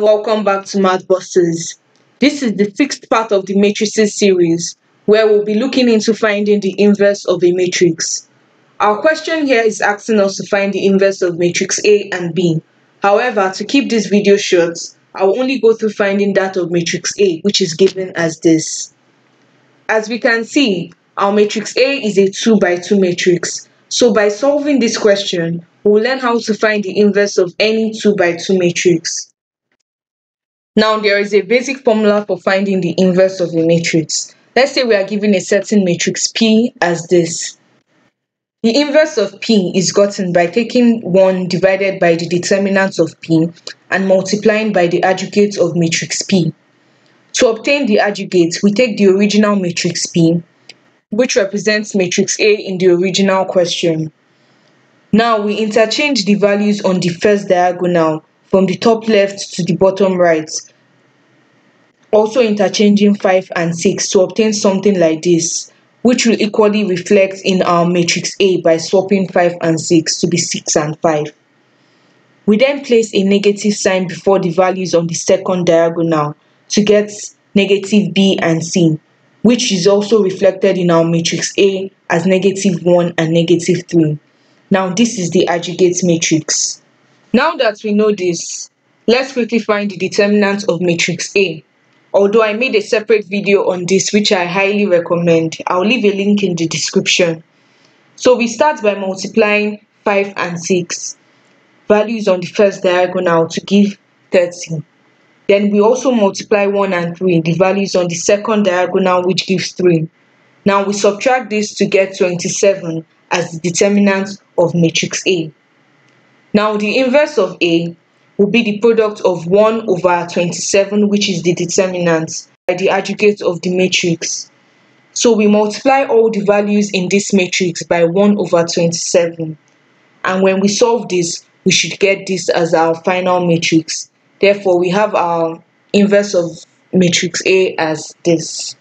welcome back to Math Busters. This is the sixth part of the matrices series where we'll be looking into finding the inverse of a matrix. Our question here is asking us to find the inverse of matrix A and B. However, to keep this video short, I will only go through finding that of matrix A, which is given as this. As we can see, our matrix A is a 2 by 2 matrix. So by solving this question, we'll learn how to find the inverse of any 2 by 2 matrix. Now there is a basic formula for finding the inverse of a matrix. Let's say we are given a certain matrix P as this. The inverse of P is gotten by taking 1 divided by the determinant of P and multiplying by the adjugate of matrix P. To obtain the adjugate, we take the original matrix P, which represents matrix A in the original question. Now we interchange the values on the first diagonal from the top left to the bottom right, also interchanging 5 and 6 to obtain something like this, which will equally reflect in our matrix A by swapping 5 and 6 to be 6 and 5. We then place a negative sign before the values on the second diagonal to get negative B and C, which is also reflected in our matrix A as negative 1 and negative 3. Now this is the adjugate matrix. Now that we know this, let's quickly find the determinant of matrix A. Although I made a separate video on this which I highly recommend, I'll leave a link in the description. So we start by multiplying 5 and 6 values on the first diagonal to give 30. Then we also multiply 1 and 3, the values on the second diagonal, which gives 3. Now we subtract this to get 27 as the determinant of matrix A. Now the inverse of A will be the product of 1 over 27, which is the determinant, by the adjugate of the matrix. So we multiply all the values in this matrix by 1 over 27. And when we solve this, we should get this as our final matrix. Therefore, we have our inverse of matrix A as this.